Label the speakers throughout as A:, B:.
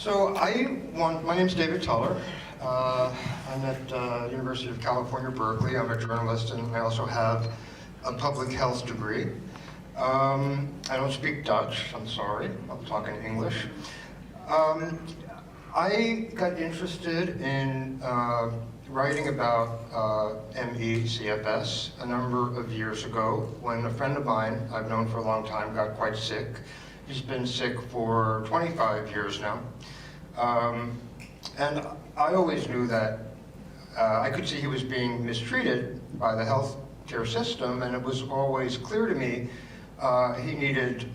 A: My name's David Tuller. I'm at University of California, Berkeley. I'm a journalist, and I also have a public health degree. I don't speak Dutch, I'm sorry. I'm talking English. I got interested in writing about ME-cvs a number of years ago when a friend of mine I've known for a long time got quite sick. He's been sick for 25 years now. And I always knew that I could see he was being mistreated by the healthcare system, and it was always clear to me he needed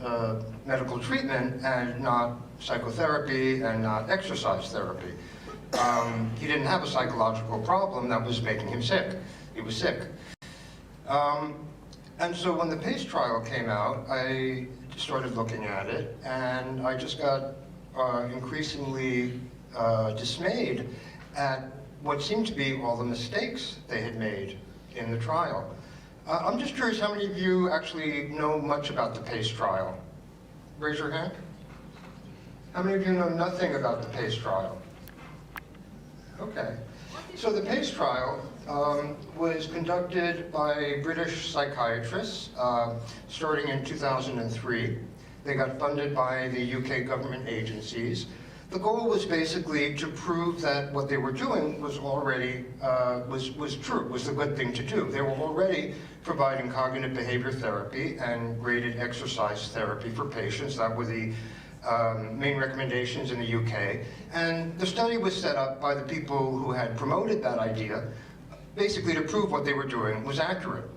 A: medical treatment and not psychotherapy and not exercise therapy. He didn't have a psychological problem that was making him sick. He was sick. And so when the PACE trial came out, I started looking at it, and I just got increasingly dismayed at what seemed to be all the mistakes they had made in the trial. I'm just curious how many of you actually know much about the PACE trial? Raise your hand. How many of you know nothing about the PACE trial? Okay. So the PACE trial was conducted by British psychiatrists starting in 2003. They got funded by the UK government agencies. The goal was basically to prove that what they were doing was already, was true, was the good thing to do. They were already providing cognitive behavior therapy and graded exercise therapy for patients. That were the main recommendations in the UK. And the study was set up by the people who had promoted that idea, basically to prove what they were doing was accurate.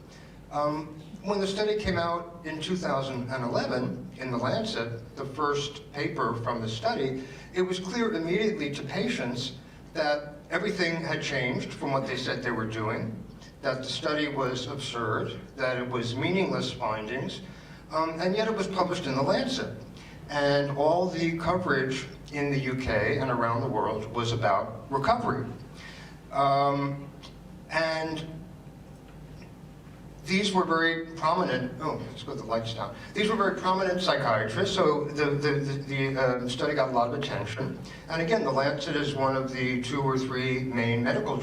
A: When the study came out in 2011 in The Lancet, the first paper from the study, it was clear immediately to patients that everything had changed from what they said they were doing, that the study was absurd, that it was meaningless findings, and yet it was published in The Lancet. And all the coverage in the UK and around the world was about recovery. And these were very prominent, let's put the lights down. These were very prominent psychiatrists, so the study got a lot of attention. And again, The Lancet is one of the 2 or 3 main medical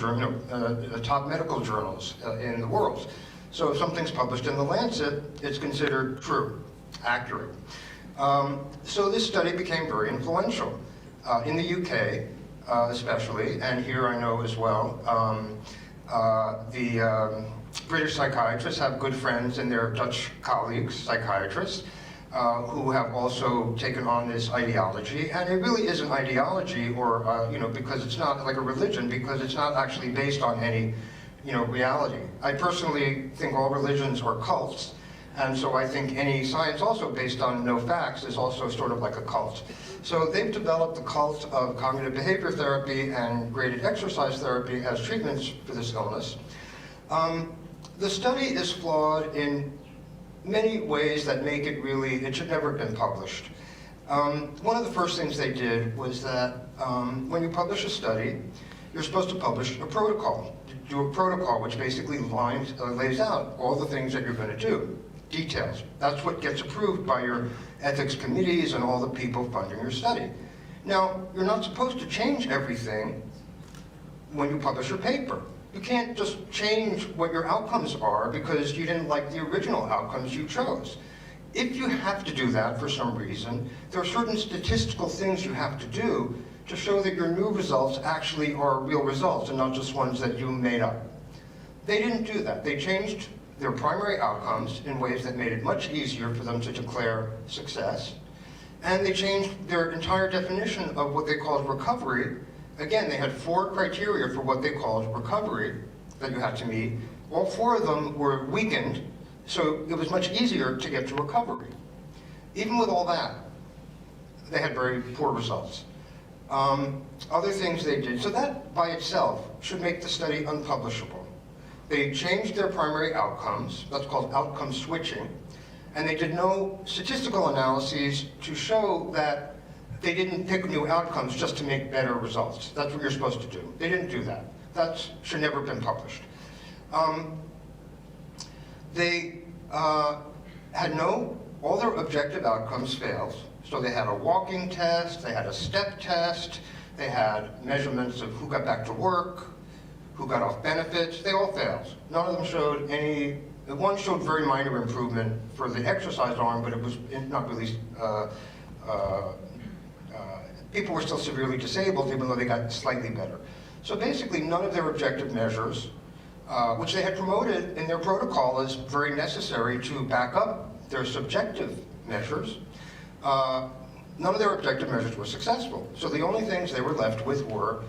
A: top medical journals in the world. So if something's published in The Lancet, it's considered true, accurate. So this study became very influential in the UK, especially, and here I know as well. British psychiatrists have good friends and their Dutch colleagues, psychiatrists, who have also taken on this ideology. And it really is an ideology, or because it's not like a religion, because it's not actually based on any, reality. I personally think all religions are cults. And so I think any science also based on no facts is also sort of like a cult. So they've developed the cult of cognitive behavior therapy and graded exercise therapy as treatments for this illness. The study is flawed in many ways that make it it should never have been published. One of the first things they did was that when you publish a study, you're supposed to publish a protocol. Do a protocol which basically lays out all the things that you're going to do. Details. That's what gets approved by your ethics committees and all the people funding your study. Now, you're not supposed to change everything when you publish a paper. You can't just change what your outcomes are because you didn't like the original outcomes you chose. If you have to do that for some reason, there are certain statistical things you have to do to show that your new results actually are real results and not just ones that you made up. They didn't do that. They changed their primary outcomes in ways that made it much easier for them to declare success. And they changed their entire definition of what they called recovery. Again, they had 4 criteria for what they called recovery that you had to meet. All 4 of them were weakened, so it was much easier to get to recovery. Even with all that, they had very poor results. Other things they did, so that by itself should make the study unpublishable. They changed their primary outcomes, that's called outcome switching, and they did no statistical analyses to show that they didn't pick new outcomes just to make better results. That's what you're supposed to do. They didn't do that. That should never have been published. They had all their objective outcomes failed, So they had a walking test, they had a step test, they had measurements of who got back to work, who got off benefits. They all failed. None of them showed any. One showed very minor improvement for the exercise arm, but it was not really. People were still severely disabled, even though they got slightly better. So basically, none of their objective measures, which they had promoted in their protocol as very necessary to back up their subjective measures, none of their objective measures were successful. So the only things they were left with were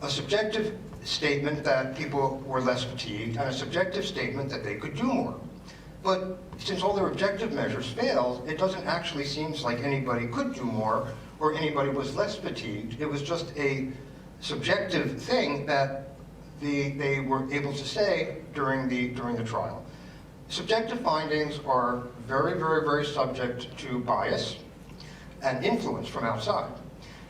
A: a subjective statement that people were less fatigued and a subjective statement that they could do more. But since all their objective measures failed, it doesn't actually seem like anybody could do more or anybody was less fatigued. It was just a subjective thing that they were able to say during the trial. Subjective findings are very, very, very subject to bias and influence from outside.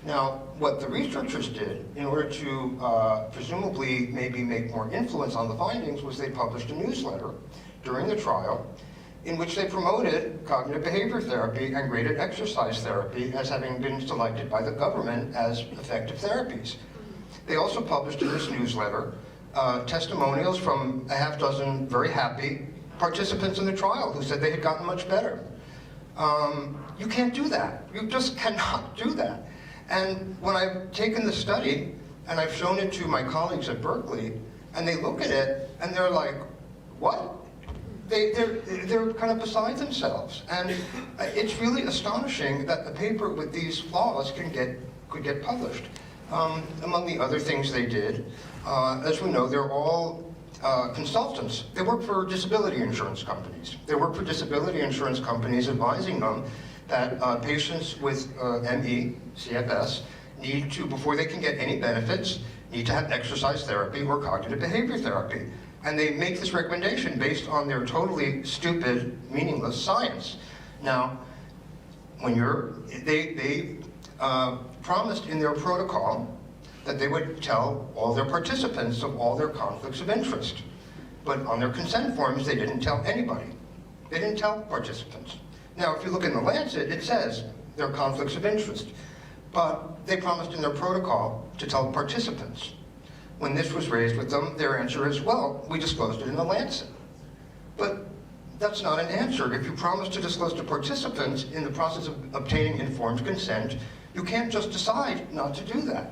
A: Now, what the researchers did in order to presumably maybe make more influence on the findings was they published a newsletter during the trial in which they promoted cognitive behavior therapy and graded exercise therapy as having been selected by the government as effective therapies. They also published in this newsletter testimonials from a half dozen very happy participants in the trial who said they had gotten much better. You can't do that. You just cannot do that. And when I've taken the study and I've shown it to my colleagues at Berkeley, and they look at it and they're like, what? They're kind of beside themselves. And it's really astonishing that a paper with these flaws could get published. Among the other things they did, as we know, they're all consultants. They work for disability insurance companies. They work for disability insurance companies advising them that patients with ME-cvs need to, before they can get any benefits, need to have exercise therapy or cognitive behavior therapy. And they make this recommendation based on their totally stupid, meaningless science. Now, when they promised in their protocol that they would tell all their participants of all their conflicts of interest. But on their consent forms, they didn't tell anybody. They didn't tell participants. Now, if you look in the Lancet, it says their conflicts of interest. But they promised in their protocol to tell participants. When this was raised with them, their answer is, well, we disclosed it in the Lancet. But that's not an answer. If you promise to disclose to participants in the process of obtaining informed consent, you can't just decide not to do that.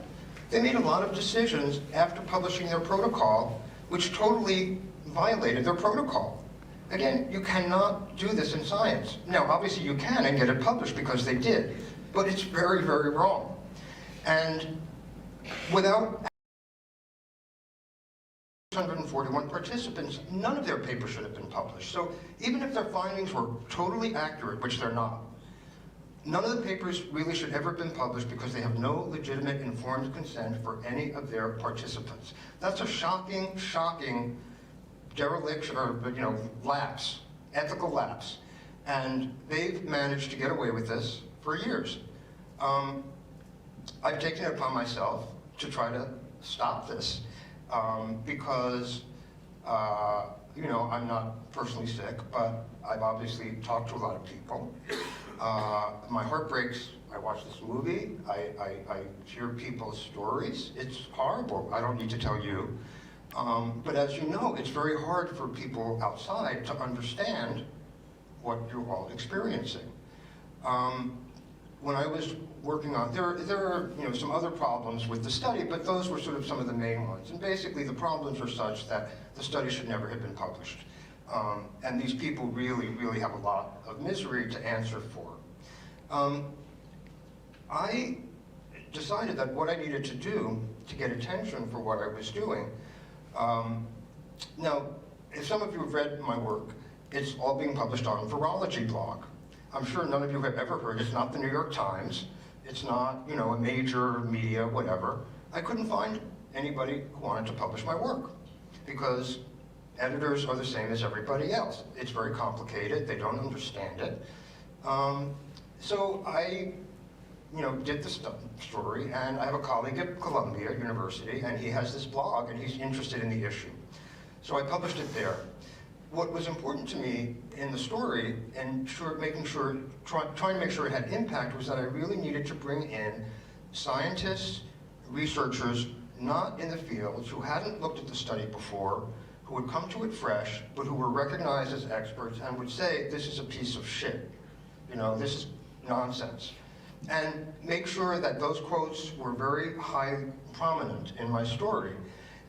A: They made a lot of decisions after publishing their protocol, which totally violated their protocol. Again, you cannot do this in science. Now, obviously you can and get it published because they did, but it's very, very wrong. And without 641 participants, none of their papers should have been published. So even if their findings were totally accurate, which they're not, none of the papers really should ever have been published because they have no legitimate informed consent for any of their participants. That's a shocking, shocking dereliction, or lapse, ethical lapse. And they've managed to get away with this for years. I've taken it upon myself to try to stop this because, I'm not personally sick, but I've obviously talked to a lot of people. My heart breaks. I watch this movie. I hear people's stories. It's horrible. I don't need to tell you. But as you know, it's very hard for people outside to understand what you're all experiencing. When I was working on, there are some other problems with the study, but those were sort of some of the main ones. And basically, the problems are such that the study should never have been published. And these people really, really have a lot of misery to answer for. I decided that what I needed to do to get attention for what I was doing. Now, if some of you have read my work, it's all being published on Virology blog. I'm sure none of you have ever heard. It's not the New York Times. It's not, a major media, whatever. I couldn't find anybody who wanted to publish my work because editors are the same as everybody else. It's very complicated. They don't understand it. So I, did the story, and I have a colleague at Columbia University, and he has this blog, and he's interested in the issue. So I published it there. what was important to me in the story and trying to make sure it had impact was that I really needed to bring in scientists, researchers, not in the field, who hadn't looked at the study before, who would come to it fresh, but who were recognized as experts and would say, this is a piece of shit. You know, this is nonsense. And make sure that those quotes were very high prominent in my story.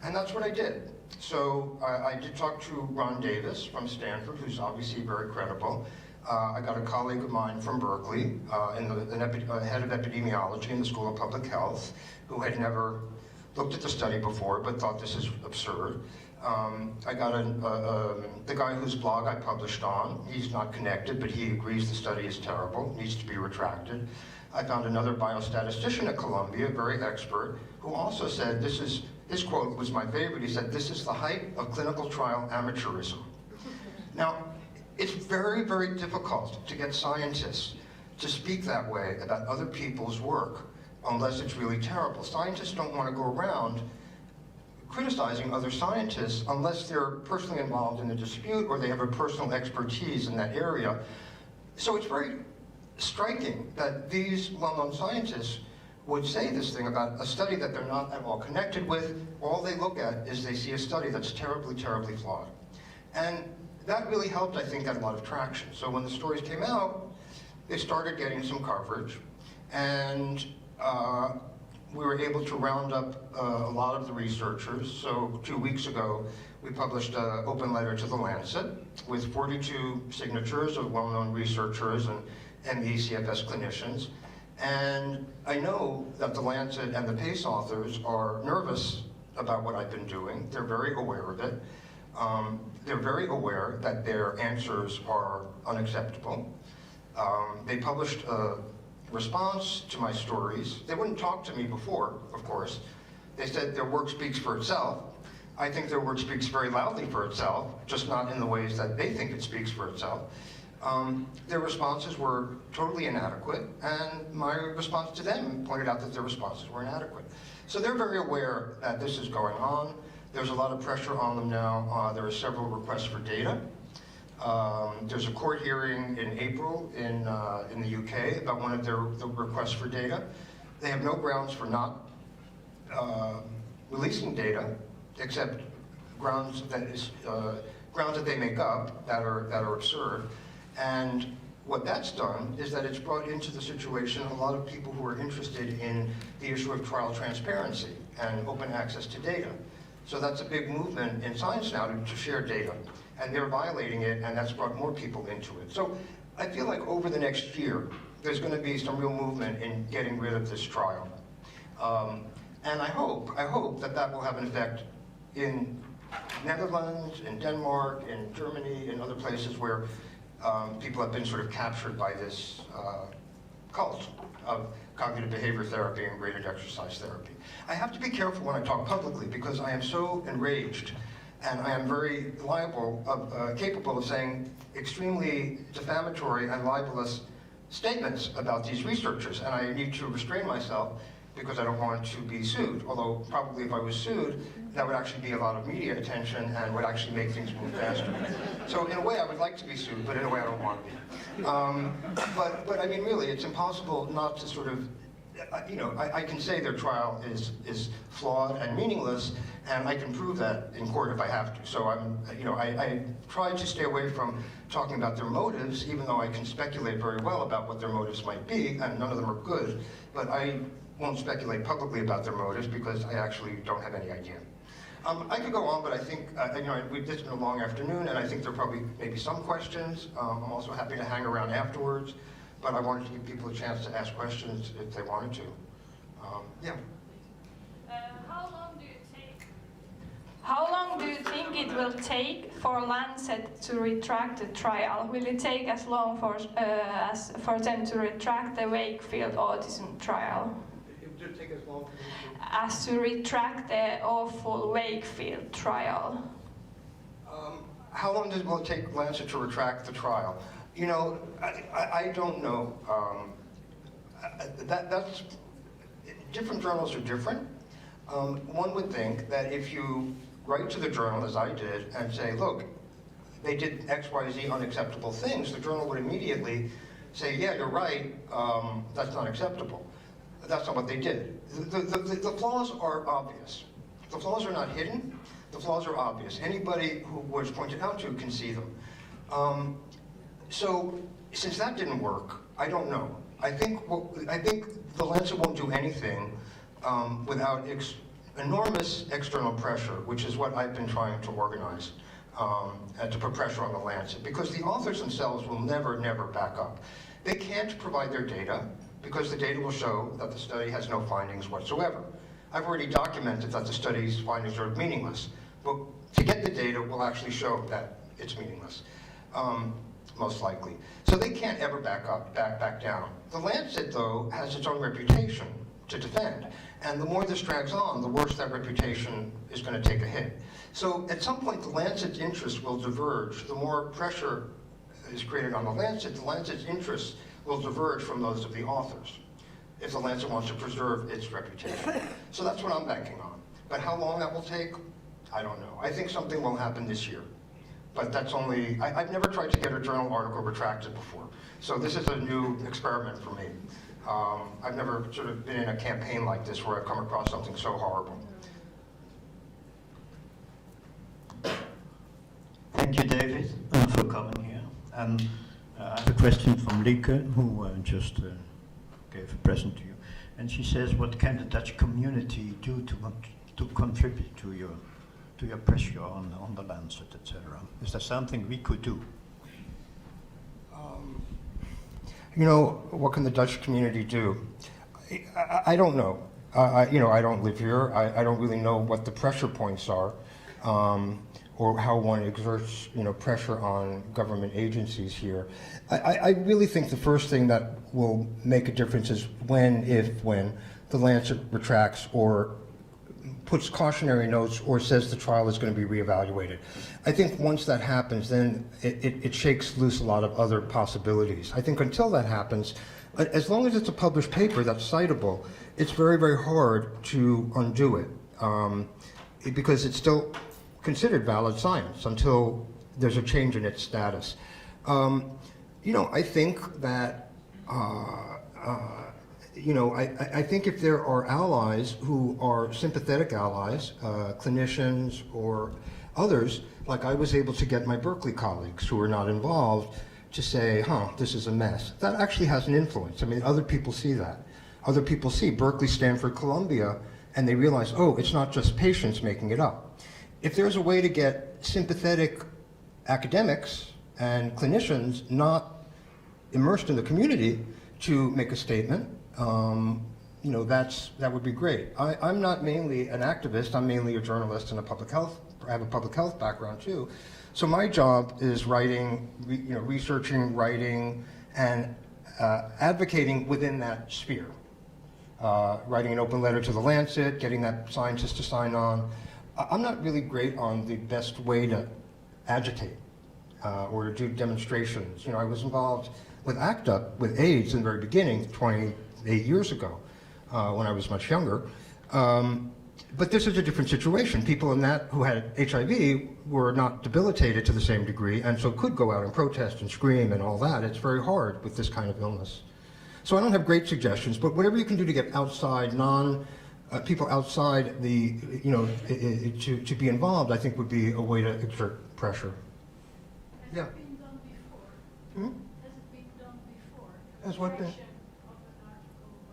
A: And that's what I did. So I did talk to Ron Davis from Stanford, who's obviously very credible. I got a colleague of mine from Berkeley, head of epidemiology in the School of Public Health, who had never looked at the study before but thought this is absurd. I got the guy whose blog I published on. He's not connected, but he agrees the study is terrible, needs to be retracted. I found another biostatistician at Columbia, very expert, who also said, his quote was my favorite. He said, this is the height of clinical trial amateurism. Now, it's very, very difficult to get scientists to speak that way about other people's work, unless it's really terrible. Scientists don't want to go around criticizing other scientists unless they're personally involved in the dispute or they have a personal expertise in that area. So it's very striking that these well-known scientists would say this thing about a study that they're not at all connected with. All they look at is they see a study that's terribly, terribly flawed. And that really helped, I think, get a lot of traction. So when the stories came out, they started getting some coverage, and we were able to round up a lot of the researchers. So 2 weeks ago, we published an open letter to The Lancet with 42 signatures of well-known researchers and ME-cvs clinicians. And I know that The Lancet and the PACE authors are nervous about what I've been doing. They're very aware of it. They're very aware that their answers are unacceptable. They published a response to my stories. They wouldn't talk to me before, of course. They said their work speaks for itself. I think their work speaks very loudly for itself, just not in the ways that they think it speaks for itself. Their responses were totally inadequate, and my response to them pointed out that their responses were inadequate. So they're very aware that this is going on. There's a lot of pressure on them now. There are several requests for data. There's a court hearing in April in the UK about one of their requests for data. They have no grounds for not releasing data, except grounds that they make up that are absurd. And what that's done is that it's brought into the situation a lot of people who are interested in the issue of trial transparency and open access to data. So that's a big movement in science now to share data. And they're violating it, and that's brought more people into it. So I feel like over the next year, there's going to be some real movement in getting rid of this trial. And I hope that that will have an effect in Netherlands, in Denmark, in Germany, in other places where people have been sort of captured by this cult of cognitive behavior therapy and graded exercise therapy. I have to be careful when I talk publicly because I am so enraged and I am very capable of saying extremely defamatory and libelous statements about these researchers, and I need to restrain myself because I don't want to be sued. Although probably if I was sued, that would actually be a lot of media attention and would actually make things move faster. So in a way I would like to be sued, but in a way I don't want to be. But I mean really, it's impossible not to sort of, I can say their trial is flawed and meaningless, and I can prove that in court if I have to. So I try to stay away from talking about their motives, even though I can speculate very well about what their motives might be, and none of them are good. But I won't speculate publicly about their motives because I actually don't have any idea. I could go on, but I think it's been a long afternoon, and I think there are probably maybe some questions. I'm also happy to hang around afterwards, but I wanted to give people a chance to ask questions if they wanted to. Yeah.
B: How long do you think it will take for Lancet to retract the trial? Will it take as long as for them to retract the Wakefield autism trial?
A: It would take as long
B: as to retract the awful Wakefield trial.
A: How long will it take Lancet to retract the trial? I don't know. That's different journals are different. One would think that if you write to the journal, as I did, and say, look, they did X, Y, Z unacceptable things, the journal would immediately say, yeah, you're right, that's not acceptable. That's not what they did. The flaws are obvious. The flaws are not hidden. The flaws are obvious. Anybody who was pointed out to can see them. So since that didn't work, I don't know. I think the Lancet won't do anything without enormous external pressure, which is what I've been trying to organize and to put pressure on the Lancet, because the authors themselves will never back up. They can't provide their data because the data will show that the study has no findings whatsoever. I've already documented that the study's findings are meaningless. But to get the data will actually show that it's meaningless, most likely. So they can't ever back down. The Lancet, though, has its own reputation to defend. And the more this drags on, the worse that reputation is going to take a hit. So at some point, the Lancet's interests will diverge. The more pressure is created on the Lancet's interests will diverge from those of the authors, if the Lancet wants to preserve its reputation. So that's what I'm banking on. But how long that will take, I don't know. I think something will happen this year. But that's only, I've never tried to get a journal article retracted before. So this is a new experiment for me. I've never sort of been in a campaign like this where I've come across something so horrible.
C: Thank you, David, for coming here. And I have a question from Lieke, who just gave a present to you. And she says, what can the Dutch community do to contribute to your pressure on the Lancet, etc.? Is there something we could do?
A: You know, what can the Dutch community do? I don't know. You know, I don't live here. I don't really know what the pressure points are, or how one exerts, you know, pressure on government agencies here. I really think the first thing that will make a difference is when the Lancet retracts or puts cautionary notes or says the trial is going to be reevaluated. I think once that happens, then it shakes loose a lot of other possibilities. I think until that happens, as long as it's a published paper that's citable, it's very hard to undo it, because it's still considered valid science until there's a change in its status. You know, I think that you know, I think if there are allies who are sympathetic allies, clinicians or others, like I was able to get my Berkeley colleagues who are not involved to say, this is a mess. That actually has an influence. I mean, other people see that. Other people see Berkeley, Stanford, Columbia, and they realize, oh, it's not just patients making it up. If there's a way to get sympathetic academics and clinicians not immersed in the community to make a statement, you know, that would be great. I'm not mainly an activist, I'm mainly a journalist and I have a public health background too. So my job is writing, you know, researching, writing, and advocating within that sphere. Writing an open letter to the Lancet, getting that scientist to sign on. I'm not really great on the best way to agitate or to do demonstrations. You know, I was involved with ACT UP with AIDS in the very beginning, 28 years ago, when I was much younger. But this is a different situation. People in that who had HIV were not debilitated to the same degree, and so could go out and protest and scream and all that. It's very hard with this kind of illness. So I don't have great suggestions, but whatever you can do to get outside, people outside the, you know, to be involved, I think would be a way to exert pressure.
D: Has
A: Yeah.
D: it been done before?
A: Hmm?
D: Has it been done before?
A: Has what been?
D: Pressure of an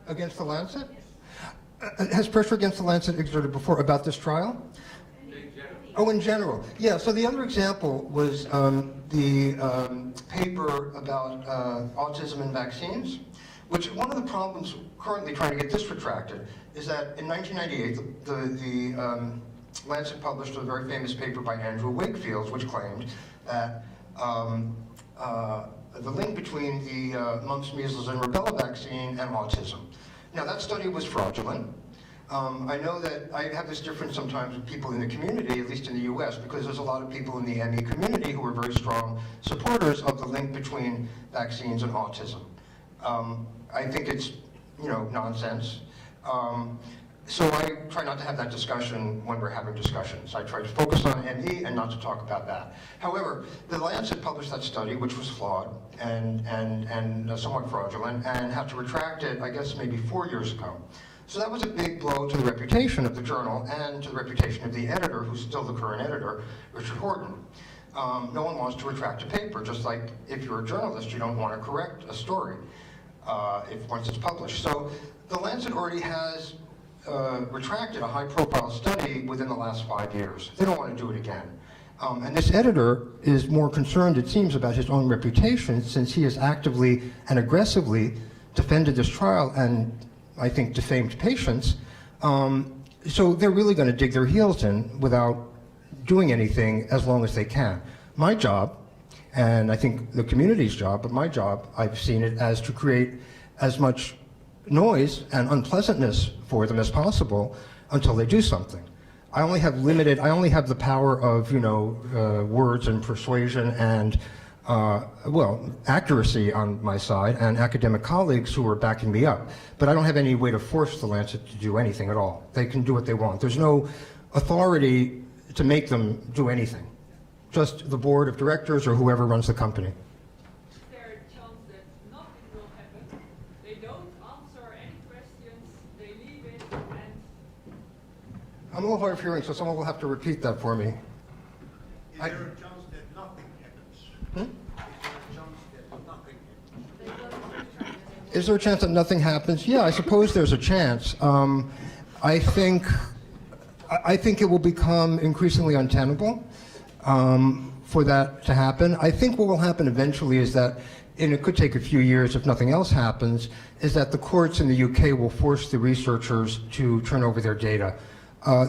D: article
A: Against the Lancet?
D: Yes.
A: Has pressure against the Lancet exerted before about this trial? Oh, in general. Yeah, so the other example was the paper about autism and vaccines, which one of the problems currently trying to get this retracted is that in 1998, the Lancet published a very famous paper by Andrew Wakefield, which claimed that the link between the mumps, measles, and rubella vaccine and autism. Now, that study was fraudulent. I know that I have this difference sometimes with people in the community, at least in the US, because there's a lot of people in the ME community who are very strong supporters of the link between vaccines and autism. I think it's, you know, nonsense. So I try not to have that discussion when we're having discussions. I try to focus on ME and not to talk about that. However, the Lancet published that study, which was flawed and somewhat fraudulent, and had to retract it, I guess, maybe 4 years ago. So that was a big blow to the reputation of the journal and to the reputation of the editor, who's still the current editor, Richard Horton. No one wants to retract a paper, just like if you're a journalist, you don't want to correct a story once it's published. So the Lancet already has retracted a high-profile study within the last 5 years. They don't want to do it again. And this editor is more concerned, it seems, about his own reputation, since he has actively and aggressively defended this trial and, I think, defamed patients. So they're really going to dig their heels in without doing anything as long as they can. My job, and I think the community's job, but my job, I've seen it as to create as much noise and unpleasantness for them as possible until they do something. I only have the power of, words and persuasion and, accuracy on my side and academic colleagues who are backing me up. But I don't have any way to force the Lancet to do anything at all. They can do what they want. There's no authority to make them do anything. Just the board of directors or whoever runs the company.
E: Is there a chance that nothing will happen? They don't answer any questions, they leave it, and...
A: I'm a little hard of hearing, so someone will have to repeat that for me.
C: Is there a chance that nothing happens?
A: Is there a chance that nothing happens? Yeah, I suppose there's a chance. I think it will become increasingly untenable for that to happen. I think what will happen eventually is that, and it could take a few years if nothing else happens, is that the courts in the UK will force the researchers to turn over their data.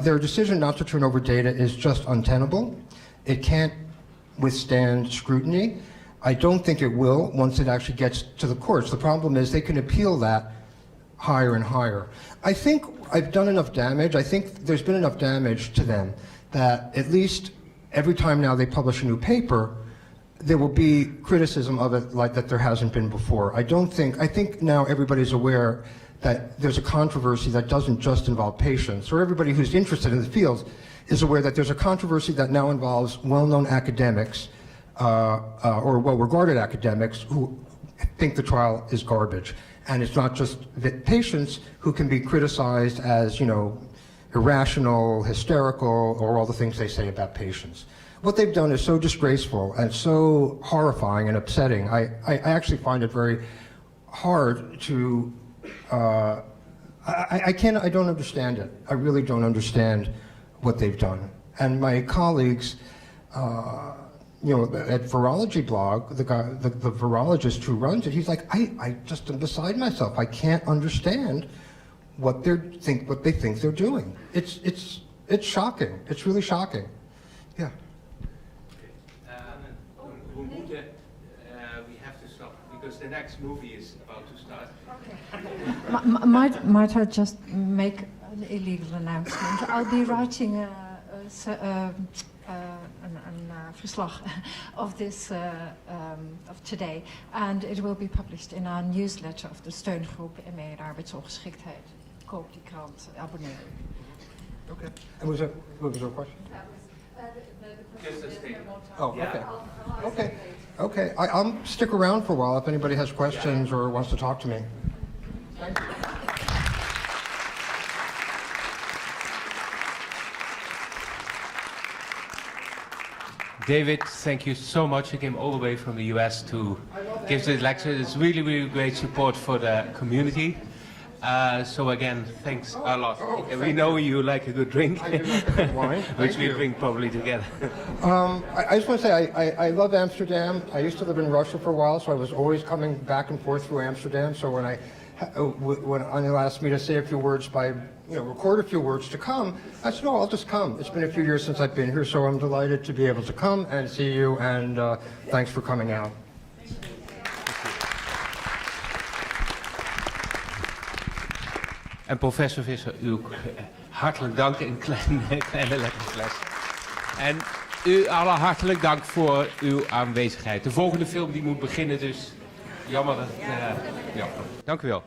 A: Their decision not to turn over data is just untenable. It can't withstand scrutiny. I don't think it will once it actually gets to the courts. The problem is they can appeal that higher and higher. I think I've done enough damage. I think there's been enough damage to them that at least every time now they publish a new paper, there will be criticism of it like that there hasn't been before. I think now everybody's aware that there's a controversy that doesn't just involve patients, or everybody who's interested in the field is aware that there's a controversy that now involves well-known academics or well-regarded academics who think the trial is garbage. And it's not just the patients who can be criticized as, irrational, hysterical, or all the things they say about patients. What they've done is so disgraceful and so horrifying and upsetting. I actually find it very hard to, I don't understand it. I really don't understand what they've done. And my colleagues, at Virology blog, the virologist who runs it, he's like, I just am beside myself. I can't understand what they think they're doing. It's shocking. It's really shocking. Yeah.
F: We have to stop because the next movie is about to start.
D: Might I just make an illegal announcement? I'll be writing a verslag of this of today, and it will be published in our newsletter of the steungroep ME en arbeidsongeschiktheid. Koop die krant, abonneer.
A: Okay. And was there a question?
F: Just a statement.
A: Oh,
F: Yeah.
A: okay. Okay. I'll stick around for a while if anybody has questions or wants to talk to me. Thank you.
F: David, thank you so much. You came all the way from the US to give this lecture. It's really, really great support for the community. So again, thanks a lot. We know you like a good drink,
A: I do like a good wine.
F: which
A: Thank
F: we
A: you.
F: drink probably together.
A: I just want to say I love Amsterdam. I used to live in Russia for a while, so I was always coming back and forth through Amsterdam. So when Anil asked me to say a few words record a few words to come, I said, no, I'll just come. It's been a few years since I've been here, so I'm delighted to be able to come and see you, and thanks for coming out.
F: En professor Visser, u ook hartelijk dank in kleine letterfles. En u allen hartelijk dank voor uw aanwezigheid. De volgende film die moet beginnen, dus jammer dat... ja. Dank u wel.